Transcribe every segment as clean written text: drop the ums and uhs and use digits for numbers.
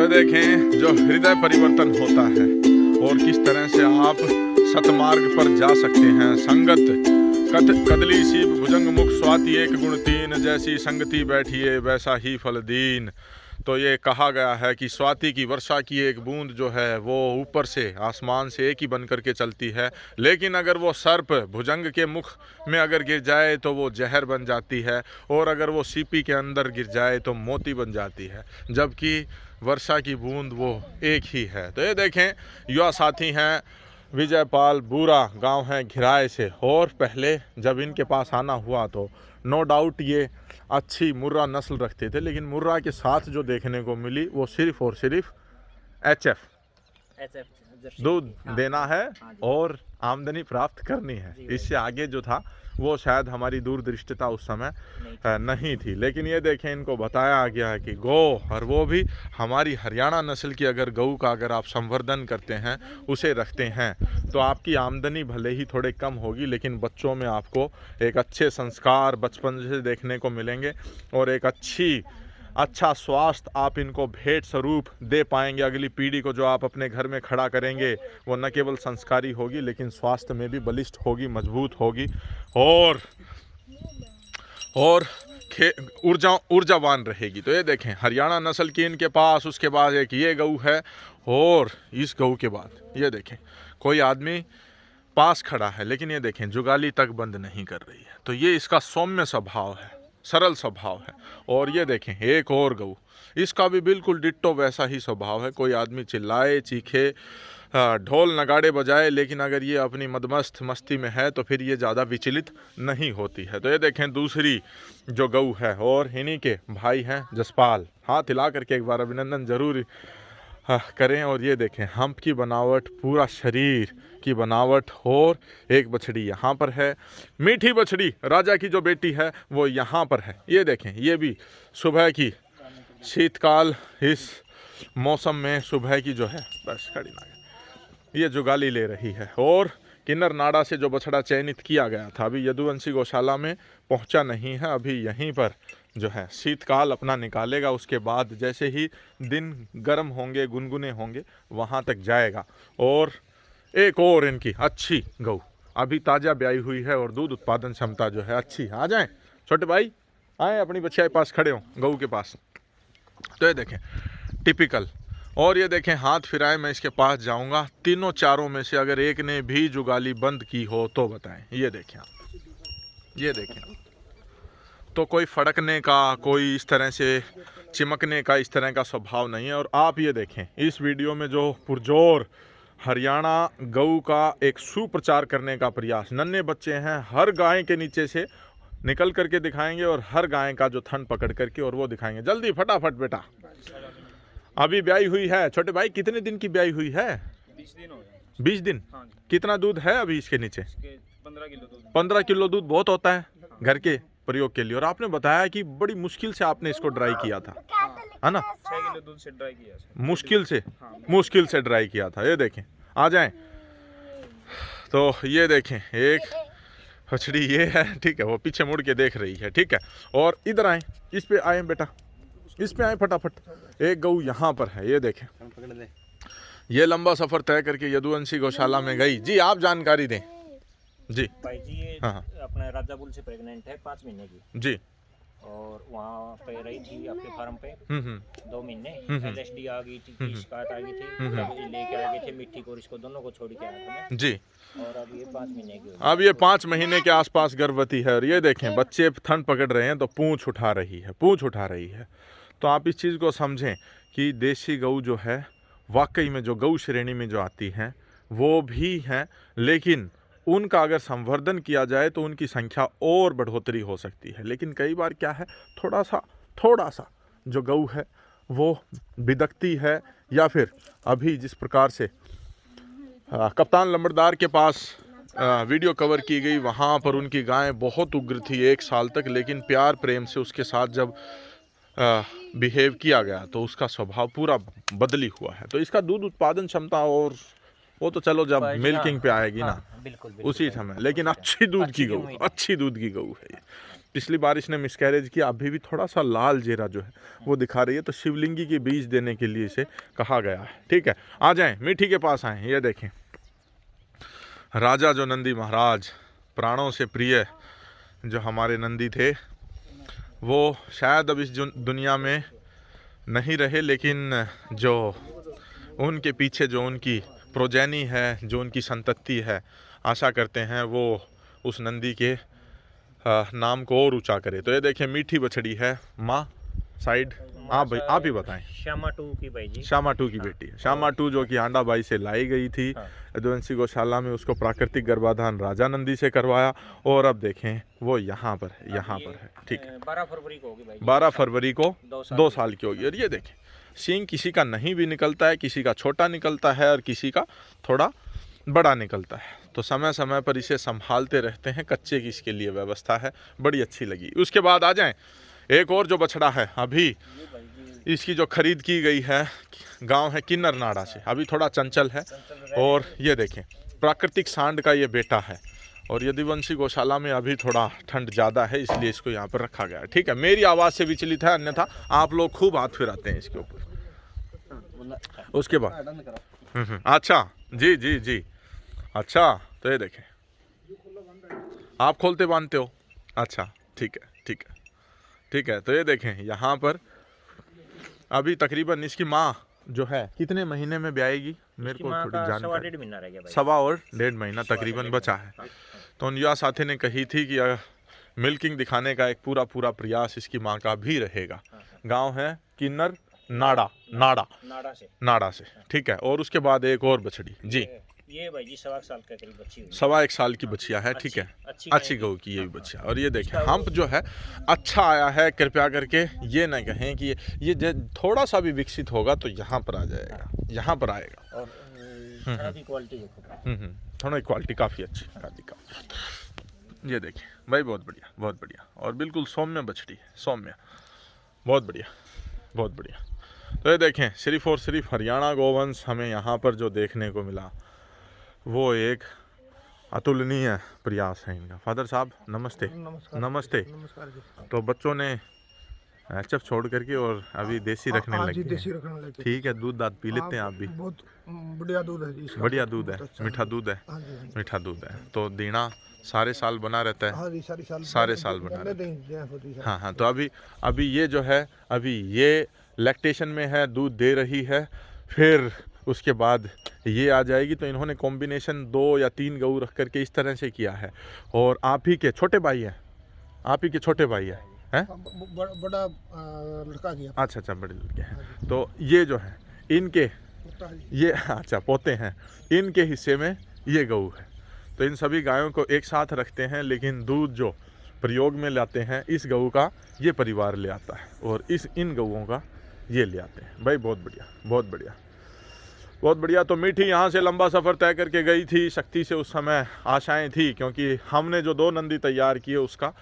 तो देखें जो हृदय परिवर्तन होता है और किस तरह से आप सतमार्ग पर जा सकते हैं। संगत कदली सीप भुजंग मुख स्वाति एक गुण तीन, जैसी संगति बैठिए वैसा ही फल दीन। तो ये कहा गया है कि स्वाति की वर्षा की एक बूंद जो है वो ऊपर से आसमान से एक ही बन करके चलती है, लेकिन अगर वो सर्प भुजंग के मुख में अगर गिर जाए तो वो जहर बन जाती है, और अगर वो सीपी के अंदर गिर जाए तो मोती बन जाती है, जबकि वर्षा की बूंद वो एक ही है। तो ये देखें युवा साथी हैं विजयपाल बूरा, गांव है घिराए से, और पहले जब इनके पास आना हुआ तो नो डाउट ये अच्छी मुर्रा नस्ल रखते थे, लेकिन मुर्रा के साथ जो देखने को मिली वो सिर्फ और सिर्फ एचएफ दूध देना है और आमदनी प्राप्त करनी है। इससे आगे जो था वो शायद हमारी दूरदृष्टिता उस समय नहीं थी। लेकिन ये देखें इनको बताया गया है कि गौ, और वो भी हमारी हरियाणा नस्ल की अगर गऊ का अगर आप संवर्धन करते हैं, उसे रखते हैं, तो आपकी आमदनी भले ही थोड़े कम होगी, लेकिन बच्चों में आपको एक अच्छे संस्कार बचपन से देखने को मिलेंगे और एक अच्छा स्वास्थ्य आप इनको भेंट स्वरूप दे पाएंगे। अगली पीढ़ी को जो आप अपने घर में खड़ा करेंगे वो न केवल संस्कारी होगी, लेकिन स्वास्थ्य में भी बलिष्ठ होगी, मजबूत होगी और ऊर्जावान रहेगी। तो ये देखें हरियाणा नस्ल की इनके पास, उसके बाद एक ये गऊ है, और इस गऊ के बाद ये देखें कोई आदमी पास खड़ा है, लेकिन ये देखें जुगाली तक बंद नहीं कर रही है। तो ये इसका सौम्य स्वभाव है, सरल स्वभाव है। और ये देखें एक और गऊ, इसका भी बिल्कुल डिट्टो वैसा ही स्वभाव है। कोई आदमी चिल्लाए चीखे ढोल नगाड़े बजाए, लेकिन अगर ये अपनी मदमस्त मस्ती में है तो फिर ये ज़्यादा विचलित नहीं होती है। तो ये देखें दूसरी जो गऊ है, और इन्हीं के भाई हैं जसपाल। हाथ हिला करके एक बार अभिनंदन जरूर करें। और ये देखें हम्प की बनावट, पूरा शरीर की बनावट, और एक बछड़ी यहाँ पर है, मीठी बछड़ी राजा की जो बेटी है वो यहाँ पर है। ये देखें ये भी सुबह की शीतकाल इस मौसम में सुबह की जो है बस खड़ी ना ये जुगाली ले रही है। और किन्नर नाड़ा से जो बछड़ा चयनित किया गया था अभी यदुवंशी गौशाला में पहुंचा नहीं है, अभी यहीं पर जो है शीतकाल अपना निकालेगा। उसके बाद जैसे ही दिन गर्म होंगे, गुनगुने होंगे, वहां तक जाएगा। और एक और इनकी अच्छी गऊ अभी ताज़ा ब्याई हुई है और दूध उत्पादन क्षमता जो है अच्छी। आ जाएं छोटे भाई, आए अपनी बच्चिया के पास खड़े हो गऊ के पास। तो ये देखें टिपिकल। और ये देखें हाथ फिराए मैं इसके पास जाऊंगा, तीनों चारों में से अगर एक ने भी जुगाली बंद की हो तो बताएं। ये देखें आप, ये देखें, तो कोई फड़कने का, कोई इस तरह से चिमकने का इस तरह का स्वभाव नहीं है। और आप ये देखें इस वीडियो में जो पुरजोर हरियाणा गऊ का एक सुप्रचार करने का प्रयास, नन्हे बच्चे हैं, हर गाय के नीचे से निकल करके दिखाएंगे और हर गाय का जो थन पकड़ करके और वो दिखाएंगे। जल्दी फटाफट बेटा, अभी ब्याई हुई है। छोटे भाई कितने दिन की ब्याई हुई है? 20 दिन हो गए। 20 दिन। हाँ जी। कितना दूध है अभी इसके नीचे? 15 किलो दूध। 15 किलो दूध बहुत होता है घर के प्रयोग के लिए। और आपने बताया कि बड़ी मुश्किल से आपने इसको ड्राई किया था, है ना? 6 किलो दूध से ड्राई किया। मुश्किल से ड्राई किया था। ये देखें आ जाएं, तो ये देखें एक बछड़ी ये है, ठीक है, वो पीछे मुड़ के देख रही है, ठीक है। और इधर आए, इस पे आए बेटा, इस पे आए फटाफट। एक गऊ यहाँ पर है, ये देखें, ये लंबा सफर तय करके यदुवंशी गौशाला में गई। जी आप जानकारी दें। जी भाई जी ये हाँ अपना राजापुर से प्रेग्नेंट है 5 महीने की, जी, और वहाँ पे रही थी आपके फार्म पे 2 महीने। LSD आ गई थी, की शिकायत आ गई थी, तब ये लेके आ गए थे मिट्टी को, इसको दोनों को छोड़ के आया था मैं। जी। और अब ये 5 महीने की हो गई। अब ये 5 महीने के आसपास गर्भवती है। और ये देखें बच्चे थन पकड़ रहे हैं तो पूंछ उठा रही है, पूंछ उठा रही है। तो आप इस चीज़ को समझें कि देसी गऊ जो है वाकई में जो गऊ श्रेणी में जो आती हैं वो भी हैं, लेकिन उनका अगर संवर्धन किया जाए तो उनकी संख्या और बढ़ोतरी हो सकती है। लेकिन कई बार क्या है, थोड़ा सा जो गऊ है वो बिदकती है, या फिर अभी जिस प्रकार से कप्तान लंबरदार के पास वीडियो कवर की गई, वहाँ पर उनकी गाय बहुत उग्र थी 1 साल तक, लेकिन प्यार प्रेम से उसके साथ जब बिहेव किया गया तो उसका स्वभाव पूरा बदली हुआ है। तो इसका दूध उत्पादन क्षमता और वो तो चलो जब मिल्किंग पे आएगी ना, बिल्कुल उसी समय, लेकिन अच्छी दूध की गऊ है ये। पिछली बार इसने मिसकैरेज किया, अभी भी थोड़ा सा लाल जेरा जो है वो दिखा रही है, तो शिवलिंगी के बीज देने के लिए इसे कहा गया है। ठीक है, आ जाएं मीठी के पास आएँ। ये देखें राजा जो नंदी महाराज, प्राणों से प्रिय जो हमारे नंदी थे, वो शायद अब इस दुनिया में नहीं रहे, लेकिन जो उनके पीछे जो उनकी प्रोजैनी है, जो उनकी संतति है, आशा करते हैं वो उस नंदी के नाम को और ऊंचा करे। तो ये देखिए मीठी बछड़ी है। माँ साइड आप ही बताएं। श्यामा 2 की भाई जी, श्यामा 2 की बेटी है। श्यामा 2 जो कि आंडा बाई से लाई गई थी यदुवंशी गौशाला में, उसको प्राकृतिक गर्भाधान राजा नंदी से करवाया, और अब देखें वो यहाँ पर है। ठीक है, 12 फरवरी को होगी भाई जी। 12 फरवरी को 2 साल की होगी। और ये देखें सींग किसी का नहीं भी निकलता है, किसी का छोटा निकलता है और किसी का थोड़ा बड़ा निकलता है, तो समय समय पर इसे संभालते रहते हैं। कच्चे की इसके लिए व्यवस्था है, बड़ी अच्छी लगी। उसके बाद आ जाएं एक और जो बछड़ा है, अभी इसकी जो खरीद की गई है, गांव है किन्नर नाड़ा से, अभी थोड़ा चंचल है, और ये देखें प्राकृतिक सांड का ये बेटा है, और यदुवंशी गौशाला में अभी थोड़ा ठंड ज़्यादा है, इसलिए इसको यहाँ पर रखा गया है। ठीक है, मेरी आवाज़ से विचलित है, अन्यथा आप लोग खूब हाथ फिराते हैं इसके ऊपर। उसके बाद अच्छा जी अच्छा, तो ये देखें आप खोलते बांधते हो। अच्छा ठीक है। तो ये देखें यहाँ पर अभी तकरीबन इसकी माँ जो है कितने महीने में ब्याएगी, मेरे को थोड़ी जानकारी। 1.5 महीना रह गया भाई। 1.25 और 1.5 महीना तकरीबन बचा है। तो उनया साथी ने कही थी कि मिल्किंग दिखाने का एक पूरा प्रयास इसकी माँ का भी रहेगा। गांव है किन्नर नाड़ा से। ठीक है, और उसके बाद एक और बछड़ी जी, ये भाई जी 1.25 साल का करीब बच्ची हुई। 1.25 साल की बछिया है। ठीक है, अच्छी गऊ की ये भी बछिया। और ये देखें हम्प जो है अच्छा आया है। कृपया करके ये ना कहें कि ये थोड़ा सा भी विकसित होगा तो यहाँ पर आ जाएगा, यहाँ पर आएगा। और थोड़ा की क्वालिटी देखो, थोड़ा क्वालिटी काफ़ी अच्छी का। ये देखिए भाई, बहुत बढ़िया और बिल्कुल सौम्य बछड़ी है, सौम्य, बहुत बढ़िया। तो ये देखें सिर्फ और सिर्फ हरियाणा गोवंश हमें यहाँ पर जो देखने को मिला वो एक अतुलनीय प्रयास है इनका। फादर साहब नमस्ते। नमस्ते जी। तो बच्चों ने एचएफ छोड़ करके और अभी देसी रखने लगे। ठीक है, दूध दाद पी लेते हैं आप भी? बहुत बढ़िया दूध है जी इसका। बढ़िया दूध है, मीठा दूध है। तो दीना सारे साल बना रहता है? हाँ जी, सारे साल बना रहता है। हाँ, तो अभी ये जो है, अभी ये लैक्टेशन में है, दूध दे रही है, फिर उसके बाद ये आ जाएगी। तो इन्होंने कॉम्बिनेशन 2 या 3 गऊ रख करके इस तरह से किया है। और आप ही के छोटे भाई हैं? बड़ा लड़का किया। अच्छा, बड़े लड़के हैं। तो ये जो है इनके ये अच्छा पोते हैं, इनके हिस्से में ये गऊ है। तो इन सभी गायों को एक साथ रखते हैं, लेकिन दूध जो प्रयोग में लाते हैं इस गऊ का ये परिवार ले आता है, और इन गऊओं का ये ले आते हैं। भाई बहुत बढ़िया। तो मीठी यहाँ से लंबा सफ़र तय करके गई थी। शक्ति से उस समय आशाएं थी, क्योंकि हमने जो 2 नंदी तैयार किए उसका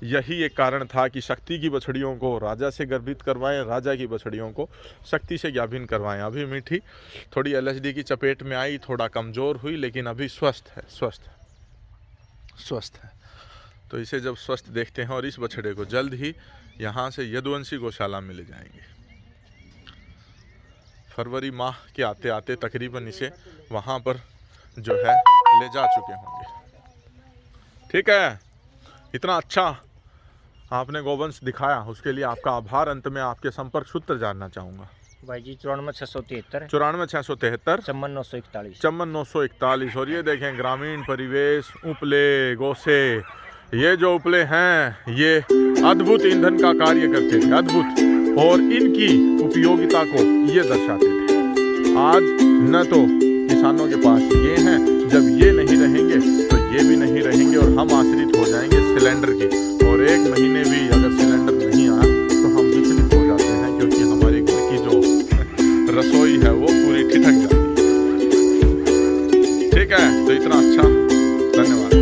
यही एक कारण था कि शक्ति की बछड़ियों को राजा से गर्भित करवाएं, राजा की बछड़ियों को शक्ति से गाभिन करवाएं। अभी मीठी थोड़ी एलएचडी की चपेट में आई, थोड़ा कमज़ोर हुई, लेकिन अभी स्वस्थ है। तो इसे जब स्वस्थ देखते हैं, और इस बछड़े को जल्द ही यहाँ से यदुवंशी गौशाला में ले जाएंगे। फरवरी माह के आते आते तकरीबन इसे वहाँ पर जो है ले जा चुके होंगे। ठीक है, इतना अच्छा आपने गोवंश दिखाया, उसके लिए आपका आभार। अंत में आपके संपर्क सूत्र जानना चाहूँगा। भाई जी 94 673 54 941। और ये देखें ग्रामीण परिवेश, उपले गोसे, ये जो उपले हैं ये अद्भुत ईंधन का कार्य करते थे, अद्भुत, और इनकी उपयोगिता को ये दर्शाते थे। आज न तो किसानों के पास ये हैं, जब ये नहीं रहेंगे तो ये भी नहीं रहेंगे, और हम आश्रित हो जाएंगे सिलेंडर की। और 1 महीने भी अगर सिलेंडर नहीं आया तो हम विचलित हो जाते हैं, क्योंकि हमारे घर की जो रसोई है वो पूरी ठिठक जाती है। ठीक है, तो इतना अच्छा, धन्यवाद।